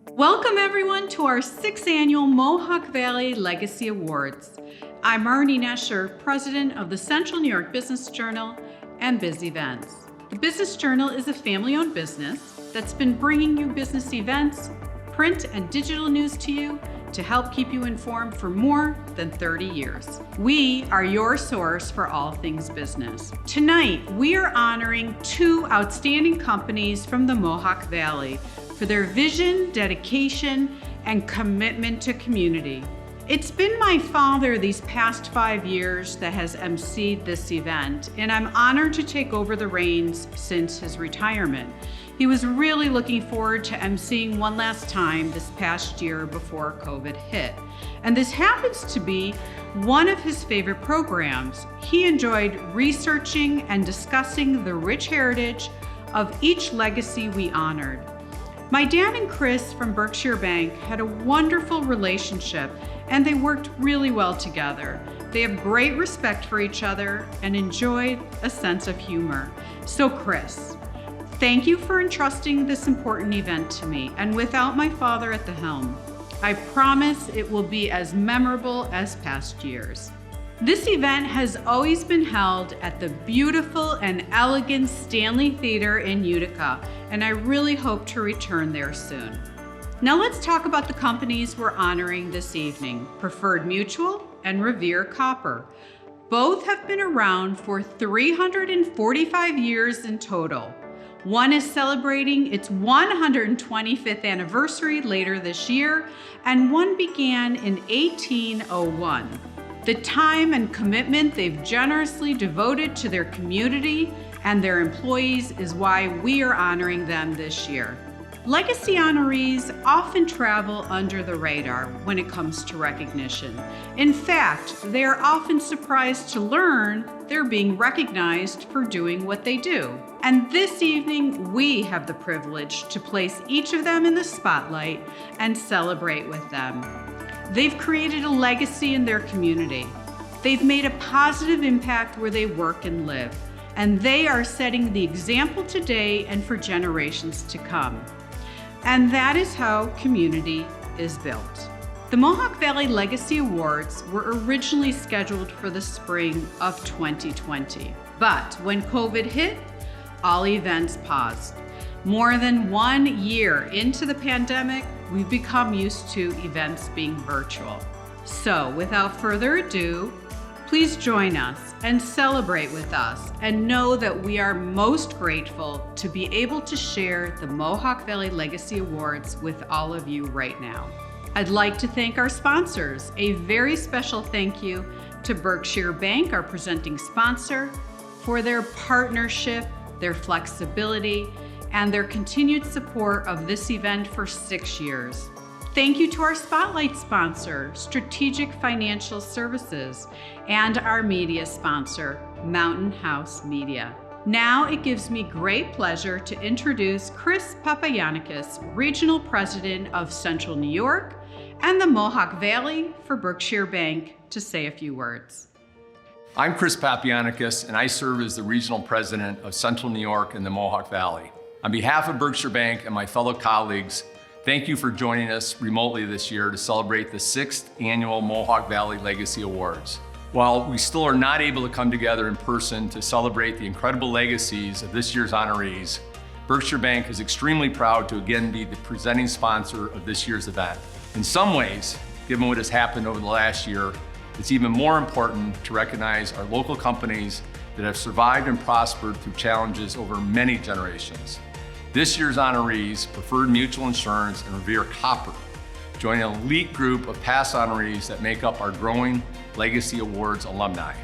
Welcome everyone to our 6th annual Mohawk Valley Legacy Awards. I'm Marnie Nesher, president of the Central New York Business Journal and Biz Events. The Business Journal is a family-owned business that's been bringing you business events, print and digital news to you to help keep you informed for more than 30 years. We are your source for all things business. Tonight, we are honoring 2 outstanding companies from the Mohawk Valley for their vision, dedication, and commitment to community. It's been my father these past 5 years that has emceed this event, and I'm honored to take over the reins since his retirement. He was really looking forward to emceeing one last time this past year before COVID hit. And this happens to be one of his favorite programs. He enjoyed researching and discussing the rich heritage of each legacy we honored. My dad and Chris from Berkshire Bank had a wonderful relationship and they worked really well together. They have great respect for each other and enjoyed a sense of humor. So Chris, thank you for entrusting this important event to me, and without my father at the helm, I promise it will be as memorable as past years. This event has always been held at the beautiful and elegant Stanley Theater in Utica, and I really hope to return there soon. Now let's talk about the companies we're honoring this evening, Preferred Mutual and Revere Copper. Both have been around for 345 years in total. One is celebrating its 125th anniversary later this year, and one began in 1801. The time and commitment they've generously devoted to their community and their employees is why we are honoring them this year. Legacy honorees often travel under the radar when it comes to recognition. In fact, they are often surprised to learn they're being recognized for doing what they do. And this evening, we have the privilege to place each of them in the spotlight and celebrate with them. They've created a legacy in their community. They've made a positive impact where they work and live, and they are setting the example today and for generations to come. And that is how community is built. The Mohawk Valley Legacy Awards were originally scheduled for the spring of 2020, but when COVID hit, all events paused. More than 1 year into the pandemic, we've become used to events being virtual. So without further ado, please join us and celebrate with us and know that we are most grateful to be able to share the Mohawk Valley Legacy Awards with all of you right now. I'd like to thank our sponsors. A very special thank you to Berkshire Bank, our presenting sponsor, for their partnership, their flexibility, and their continued support of this event for 6 years. Thank you to our spotlight sponsor, Strategic Financial Services, and our media sponsor, Mountain House Media. Now it gives me great pleasure to introduce Chris Papagiannakis, Regional President of Central New York and the Mohawk Valley for Berkshire Bank, to say a few words. I'm Chris Papagiannakis, and I serve as the Regional President of Central New York and the Mohawk Valley. On behalf of Berkshire Bank and my fellow colleagues, thank you for joining us remotely this year to celebrate the 6th annual Mohawk Valley Legacy Awards. While we still are not able to come together in person to celebrate the incredible legacies of this year's honorees, Berkshire Bank is extremely proud to again be the presenting sponsor of this year's event. In some ways, given what has happened over the last year, it's even more important to recognize our local companies that have survived and prospered through challenges over many generations. This year's honorees, Preferred Mutual Insurance and Revere Copper, join an elite group of past honorees that make up our growing Legacy Awards alumni.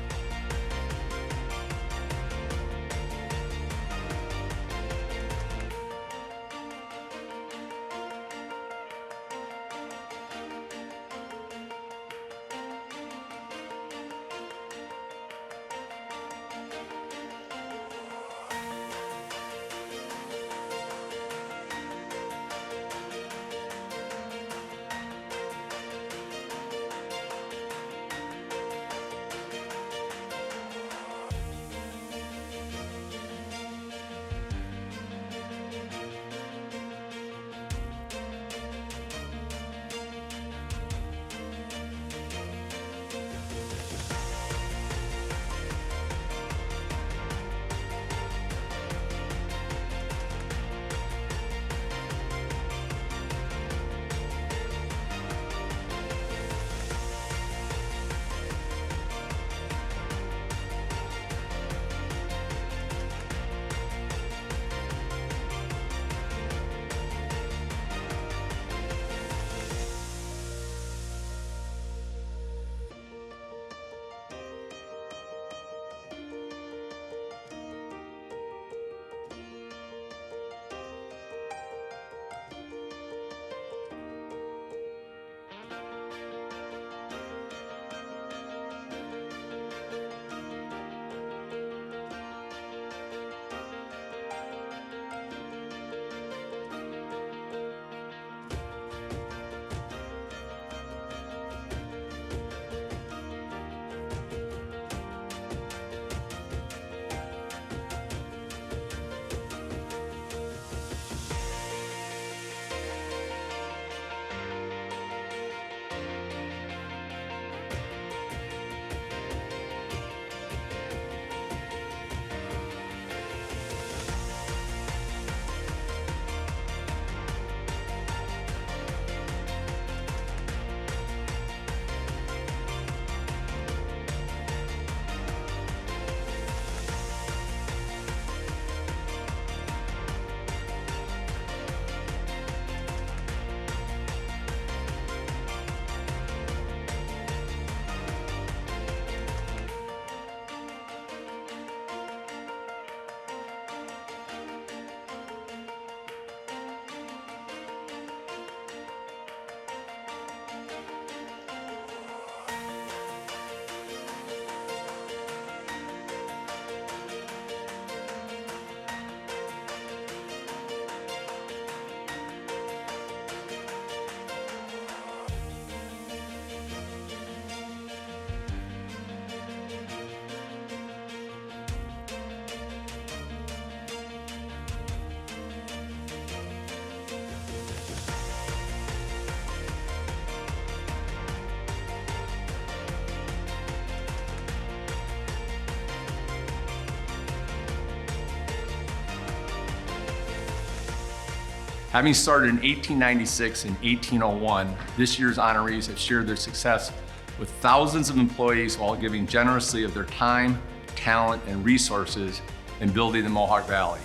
Having started in 1896 and 1801, this year's honorees have shared their success with thousands of employees while giving generously of their time, talent, and resources in building the Mohawk Valley.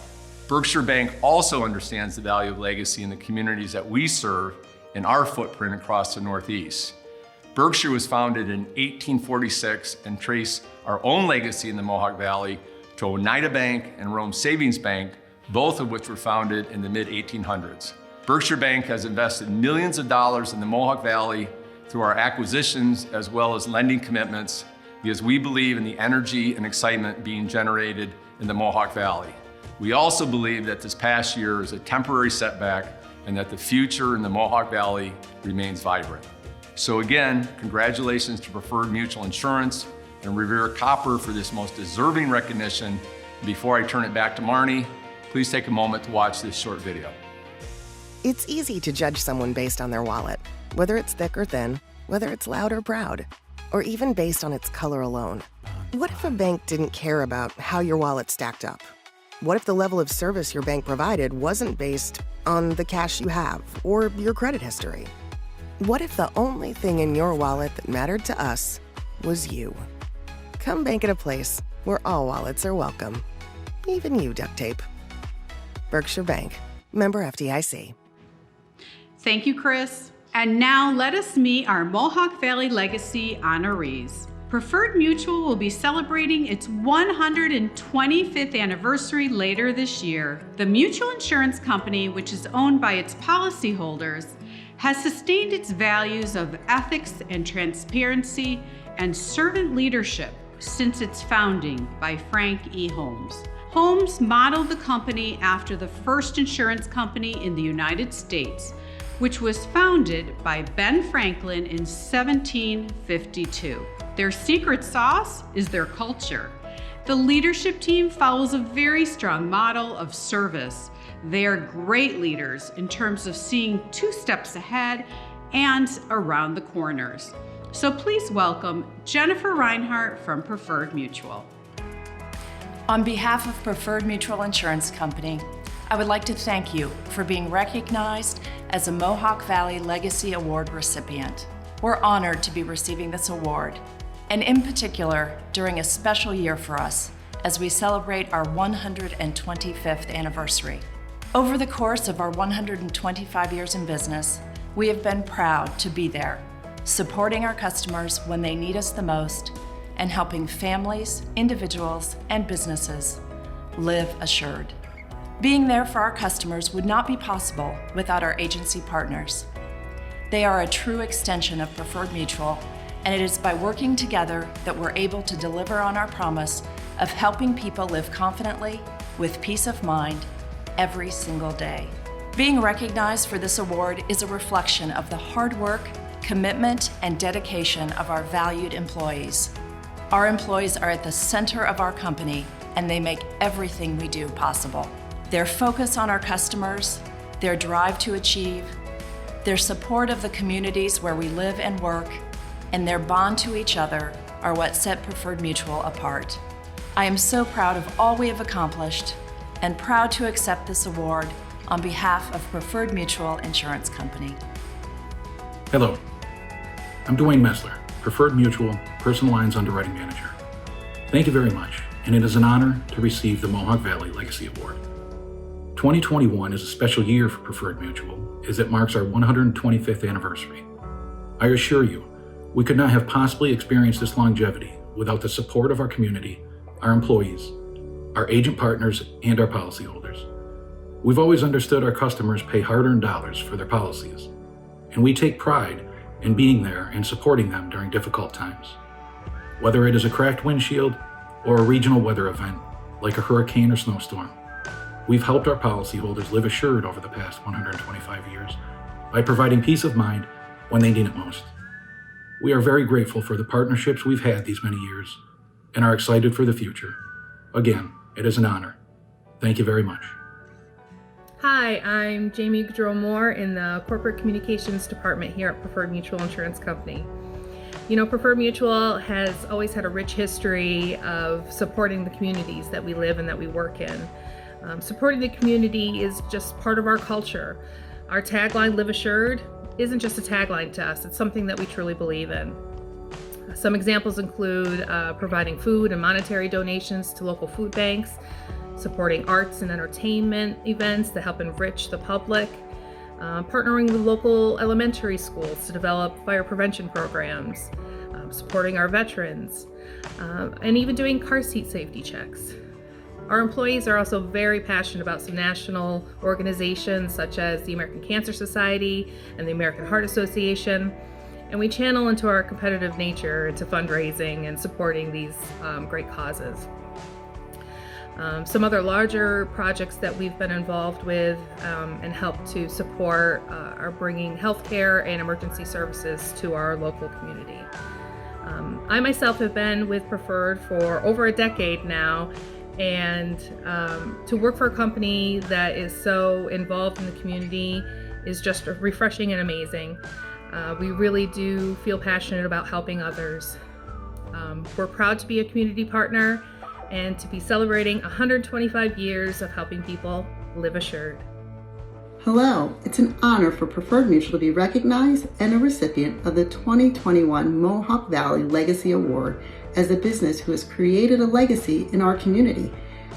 Berkshire Bank also understands the value of legacy in the communities that we serve in our footprint across the Northeast. Berkshire was founded in 1846 and traced our own legacy in the Mohawk Valley to Oneida Bank and Rome Savings Bank, both of which were founded in the mid-1800s. Berkshire Bank has invested millions of dollars in the Mohawk Valley through our acquisitions as well as lending commitments because we believe in the energy and excitement being generated in the Mohawk Valley. We also believe that this past year is a temporary setback and that the future in the Mohawk Valley remains vibrant. So again, congratulations to Preferred Mutual Insurance and Revere Copper for this most deserving recognition. Before I turn it back to Marnie, please take a moment to watch this short video. It's easy to judge someone based on their wallet, whether it's thick or thin, whether it's loud or proud, or even based on its color alone. What if a bank didn't care about how your wallet stacked up? What if the level of service your bank provided wasn't based on the cash you have or your credit history? What if the only thing in your wallet that mattered to us was you? Come bank at a place where all wallets are welcome, even you, duct tape. Berkshire Bank, member FDIC. Thank you, Chris. And now let us meet our Mohawk Valley Legacy honorees. Preferred Mutual will be celebrating its 125th anniversary later this year. The mutual insurance company, which is owned by its policyholders, has sustained its values of ethics and transparency and servant leadership since its founding by Frank E. Holmes. Holmes modeled the company after the first insurance company in the United States, which was founded by Ben Franklin in 1752. Their secret sauce is their culture. The leadership team follows a very strong model of service. They are great leaders in terms of seeing 2 steps ahead and around the corners. So please welcome Jennifer Reinhardt from Preferred Mutual. On behalf of Preferred Mutual Insurance Company, I would like to thank you for being recognized as a Mohawk Valley Legacy Award recipient. We're honored to be receiving this award, and in particular, during a special year for us as we celebrate our 125th anniversary. Over the course of our 125 years in business, we have been proud to be there, supporting our customers when they need us the most, and helping families, individuals, and businesses live assured. Being there for our customers would not be possible without our agency partners. They are a true extension of Preferred Mutual, and it is by working together that we're able to deliver on our promise of helping people live confidently with peace of mind every single day. Being recognized for this award is a reflection of the hard work, commitment, and dedication of our valued employees. Our employees are at the center of our company, and they make everything we do possible. Their focus on our customers, their drive to achieve, their support of the communities where we live and work, and their bond to each other are what set Preferred Mutual apart. I am so proud of all we have accomplished and proud to accept this award on behalf of Preferred Mutual Insurance Company. Hello, I'm Dwayne Messler, Preferred Mutual Personal Lines Underwriting Manager. Thank you very much, and it is an honor to receive the Mohawk Valley Legacy Award. 2021 is a special year for Preferred Mutual as it marks our 125th anniversary. I assure you, we could not have possibly experienced this longevity without the support of our community, our employees, our agent partners, and our policyholders. We've always understood our customers pay hard-earned dollars for their policies, and we take pride in being there and supporting them during difficult times. Whether it is a cracked windshield or a regional weather event like a hurricane or snowstorm, we've helped our policyholders live assured over the past 125 years by providing peace of mind when they need it most. We are very grateful for the partnerships we've had these many years and are excited for the future. Again, it is an honor. Thank you very much. Hi, I'm Jamie Gaudreau-Moore in the Corporate Communications Department here at Preferred Mutual Insurance Company. You know, Preferred Mutual has always had a rich history of supporting the communities that we live and that we work in. Supporting the community is just part of our culture. Our tagline, Live Assured, isn't just a tagline to us, it's something that we truly believe in. Some examples include providing food and monetary donations to local food banks, supporting arts and entertainment events that help enrich the public, partnering with local elementary schools to develop fire prevention programs, supporting our veterans, and even doing car seat safety checks. Our employees are also very passionate about some national organizations such as the American Cancer Society and the American Heart Association, and we channel into our competitive nature into fundraising and supporting these great causes. Some other larger projects that we've been involved with and helped to support are bringing healthcare and emergency services to our local community. I myself have been with Preferred for over a decade now, and to work for a company that is so involved in the community is just refreshing and amazing. We really do feel passionate about helping others. We're proud to be a community partner and to be celebrating 125 years of helping people live assured. Hello, it's an honor for Preferred Mutual to be recognized and a recipient of the 2021 Mohawk Valley Legacy Award as a business who has created a legacy in our community.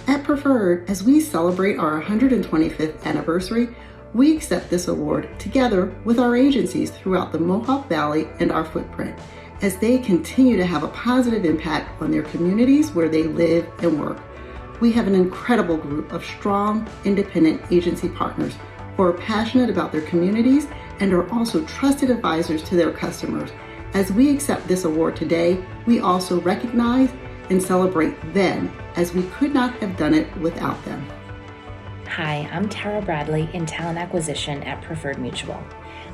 At Preferred, as we celebrate our 125th anniversary, we accept this award together with our agencies throughout the Mohawk Valley and our footprint, as they continue to have a positive impact on their communities where they live and work. We have an incredible group of strong, independent agency partners who are passionate about their communities and are also trusted advisors to their customers. As we accept this award today, we also recognize and celebrate them, as we could not have done it without them. Hi, I'm Tara Bradley in Talent Acquisition at Preferred Mutual.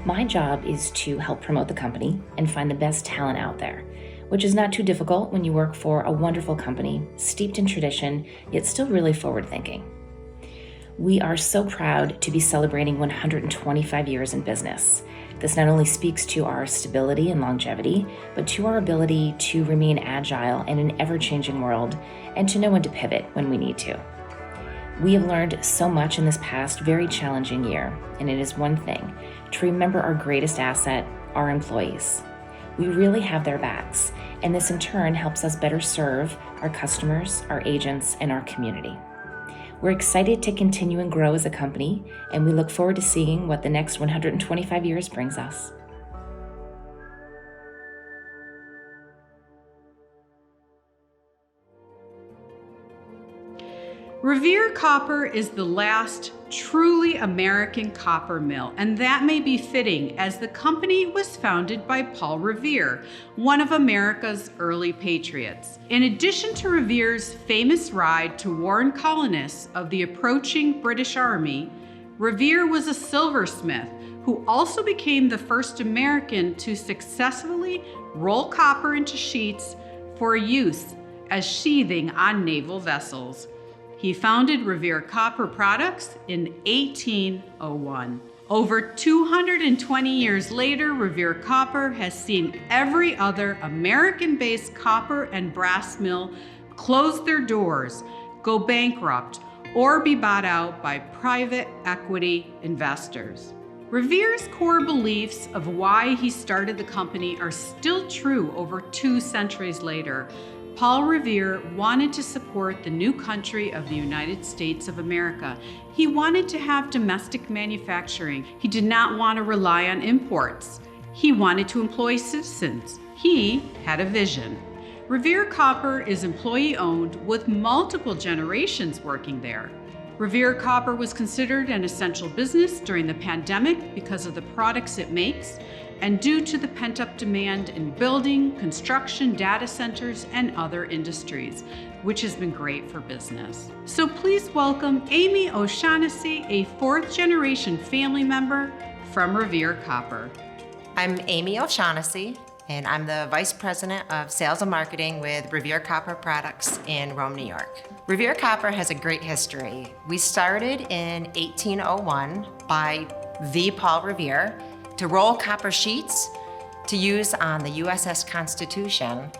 My job is to help promote the company and find the best talent out there, which is not too difficult when you work for a wonderful company, steeped in tradition, yet still really forward-thinking. We are so proud to be celebrating 125 years in business. This not only speaks to our stability and longevity, but to our ability to remain agile in an ever-changing world and to know when to pivot when we need to. We have learned so much in this past very challenging year, and it is one thing, to remember our greatest asset, our employees. We really have their backs, and this in turn helps us better serve our customers, our agents, and our community. We're excited to continue and grow as a company, and we look forward to seeing what the next 125 years brings us. Revere Copper is the last truly American copper mill, and that may be fitting as the company was founded by Paul Revere, one of America's early patriots. In addition to Revere's famous ride to warn colonists of the approaching British Army, Revere was a silversmith who also became the first American to successfully roll copper into sheets for use as sheathing on naval vessels. He founded Revere Copper Products in 1801. Over 220 years later, Revere Copper has seen every other American-based copper and brass mill close their doors, go bankrupt, or be bought out by private equity investors. Revere's core beliefs of why he started the company are still true over 2 centuries later. Paul Revere wanted to support the new country of the United States of America. He wanted to have domestic manufacturing. He did not want to rely on imports. He wanted to employ citizens. He had a vision. Revere Copper is employee-owned with multiple generations working there. Revere Copper was considered an essential business during the pandemic because of the products it makes and due to the pent-up demand in building, construction, data centers, and other industries, which has been great for business. So please welcome Amy O'Shaughnessy, a 4th-generation family member from Revere Copper. I'm Amy O'Shaughnessy, and I'm the Vice President of Sales and Marketing with Revere Copper Products in Rome, New York. Revere Copper has a great history. We started in 1801 by the Paul Revere to roll copper sheets to use on the USS Constitution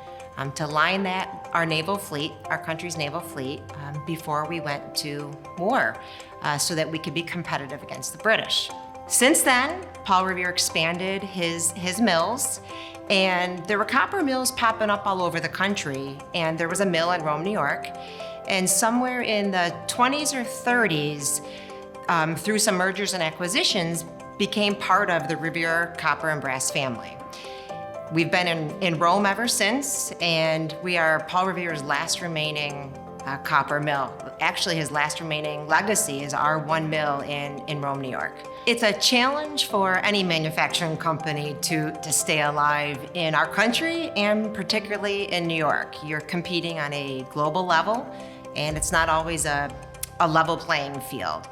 to line that our naval fleet, our country's naval fleet, before we went to war, so that we could be competitive against the British. Since then, Paul Revere expanded his mills, and there were copper mills popping up all over the country, and there was a mill in Rome, New York, and somewhere in the 20s or 30s, through some mergers and acquisitions, became part of the Revere copper and brass family. We've been in Rome ever since, and we are Paul Revere's last remaining copper mill. Actually, his last remaining legacy is our one mill in Rome, New York. It's a challenge for any manufacturing company to stay alive in our country, and particularly in New York. You're competing on a global level, and it's not always a level playing field.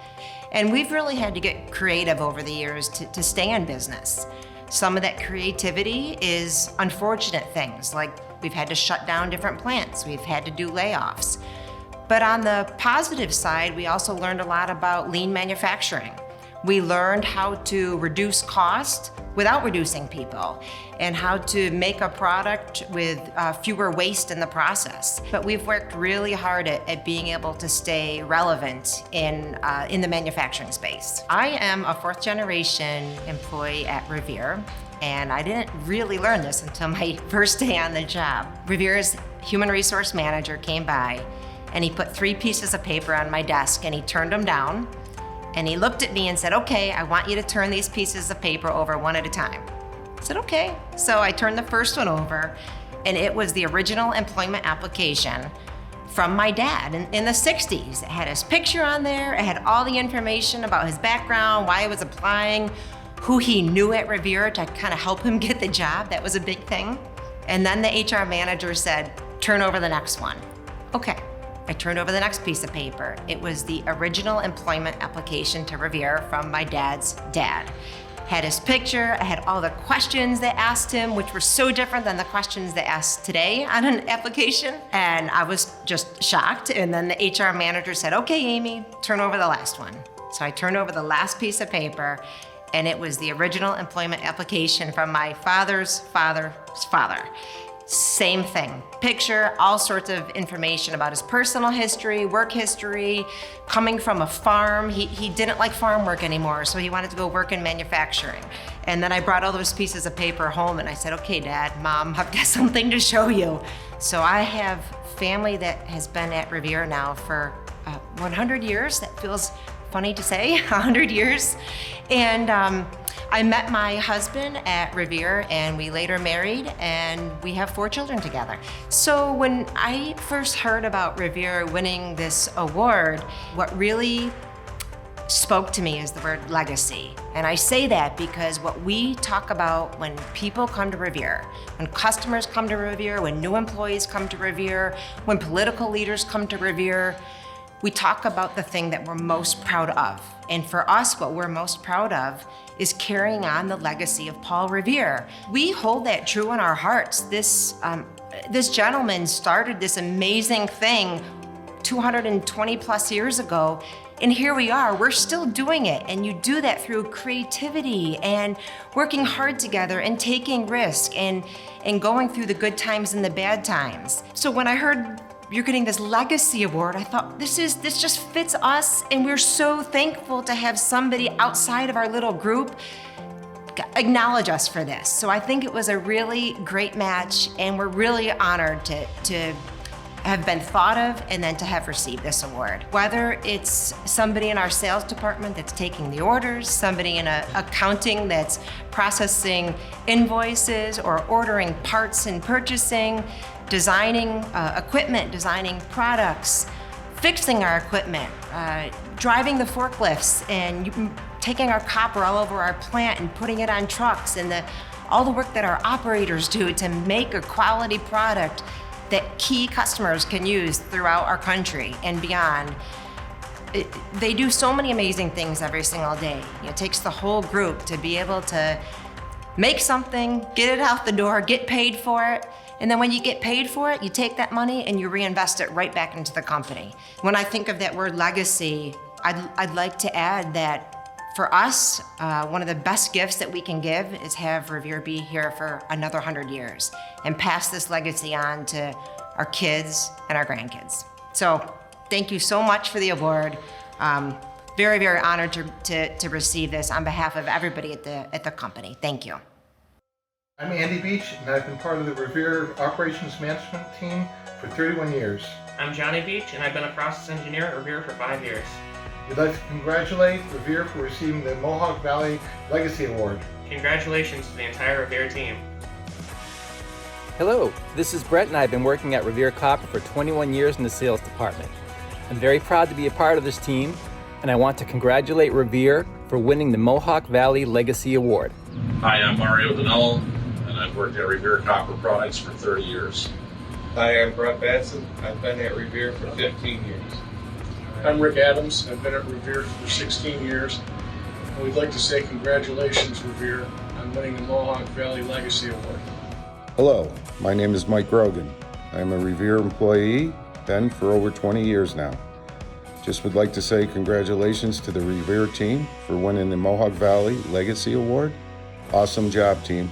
And we've really had to get creative over the years to stay in business. Some of that creativity is unfortunate things, like we've had to shut down different plants, we've had to do layoffs. But on the positive side, we also learned a lot about lean manufacturing. We learned how to reduce cost without reducing people, and how to make a product with fewer waste in the process. But we've worked really hard at being able to stay relevant in the manufacturing space. I am a fourth generation employee at Revere, and I didn't really learn this until my first day on the job. Revere's human resource manager came by, and he put 3 pieces of paper on my desk, and he turned them down. And he looked at me and said, "Okay, I want you to turn these pieces of paper over one at a time." I said, "Okay." So I turned the first one over, and it was the original employment application from my dad in the 60s. It had his picture on there, it had all the information about his background, why he was applying, who he knew at Revere to kind of help him get the job. That was a big thing. And then the HR manager said, "Turn over the next one." Okay. I turned over the next piece of paper. It was the original employment application to Revere from my dad's dad. Had his picture, I had all the questions they asked him, which were so different than the questions they asked today on an application. And I was just shocked. And then the HR manager said, "Okay, Amy, turn over the last one." So I turned over the last piece of paper, and it was the original employment application from my father's father's father. Same thing. Picture, all sorts of information about his personal history, work history, coming from a farm. He didn't like farm work anymore, so he wanted to go work in manufacturing. And then I brought all those pieces of paper home, and I said, "Okay, Dad, Mom, I've got something to show you." So I have family that has been at Revere now for 100 years. That feels funny to say, 100 years. And I met my husband at Revere, and we later married, and we have 4 children together. So when I first heard about Revere winning this award, what really spoke to me is the word legacy. And I say that because what we talk about when people come to Revere, when customers come to Revere, when new employees come to Revere, when political leaders come to Revere, we talk about the thing that we're most proud of. And for us, what we're most proud of is carrying on the legacy of Paul Revere. We hold that true in our hearts. This gentleman started this amazing thing 220 plus years ago, and here we are, we're still doing it. And you do that through creativity and working hard together and taking risk and going through the good times and the bad times. So when I heard you're getting this legacy award, I thought this just fits us, and we're so thankful to have somebody outside of our little group acknowledge us for this. So I think it was a really great match, and we're really honored to have been thought of and then to have received this award. Whether it's somebody in our sales department that's taking the orders, somebody in accounting that's processing invoices or ordering parts and purchasing, designing equipment, designing products, fixing our equipment, driving the forklifts, and taking our copper all over our plant and putting it on trucks, and all the work that our operators do to make a quality product that key customers can use throughout our country and beyond. They do so many amazing things every single day. It takes the whole group to be able to make something, get it out the door, get paid for it, and then when you get paid for it, you take that money and you reinvest it right back into the company. When I think of that word legacy, I'd like to add that for us, one of the best gifts that we can give is have Revere be here for another 100 years and pass this legacy on to our kids, and our grandkids. So thank you so much for the award. Very, very honored to receive this on behalf of everybody at the company. Thank you. I'm Andy Beach, and I've been part of the Revere Operations Management team for 31 years. I'm Johnny Beach, and I've been a process engineer at Revere for 5 years. We'd like to congratulate Revere for receiving the Mohawk Valley Legacy Award. Congratulations to the entire Revere team. Hello, this is Brett, and I've been working at Revere Copper for 21 years in the sales department. I'm very proud to be a part of this team, and I want to congratulate Revere for winning the Mohawk Valley Legacy Award. Hi, I'm Mario Danello, and I've worked at Revere Copper Products for 30 years. Hi, I'm Brett Batson. I've been at Revere for 15 years. I'm Rick Adams. I've been at Revere for 16 years. And we'd like to say congratulations, Revere, on winning the Mohawk Valley Legacy Award. Hello, my name is Mike Grogan. I'm a Revere employee, been for over 20 years now. Just would like to say congratulations to the Revere team for winning the Mohawk Valley Legacy Award. Awesome job, team.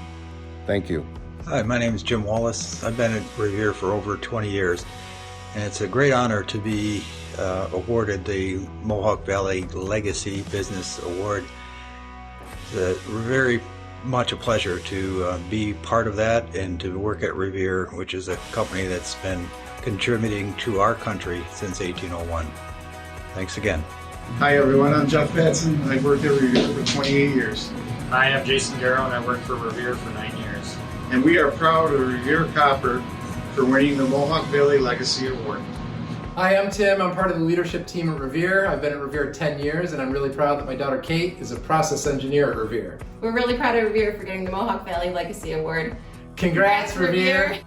Thank you. Hi, my name is Jim Wallace. I've been at Revere for over 20 years, and it's a great honor to be awarded the Mohawk Valley Legacy Business Award. It's very much a pleasure to be part of that and to work at Revere, which is a company that's been contributing to our country since 1801. Thanks again. Hi everyone, I'm Jeff Batson. I've worked at Revere for 28 years. Hi, I'm Jason Darrow, and I worked for Revere for 9 years. And we are proud of Revere Copper for winning the Mohawk Valley Legacy Award. Hi, I'm Tim. I'm part of the leadership team at Revere. I've been at Revere 10 years, and I'm really proud that my daughter Kate is a process engineer at Revere. We're really proud of Revere for getting the Mohawk Valley Legacy Award. Congrats, Revere!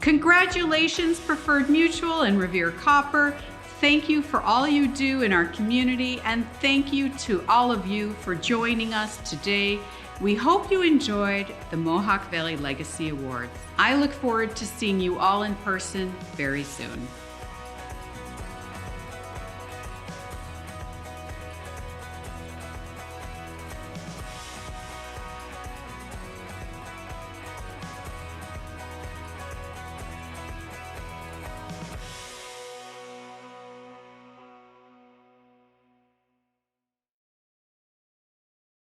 Congratulations, Preferred Mutual and Revere Copper. Thank you for all you do in our community, and thank you to all of you for joining us today. We hope you enjoyed the Mohawk Valley Legacy Awards. I look forward to seeing you all in person very soon.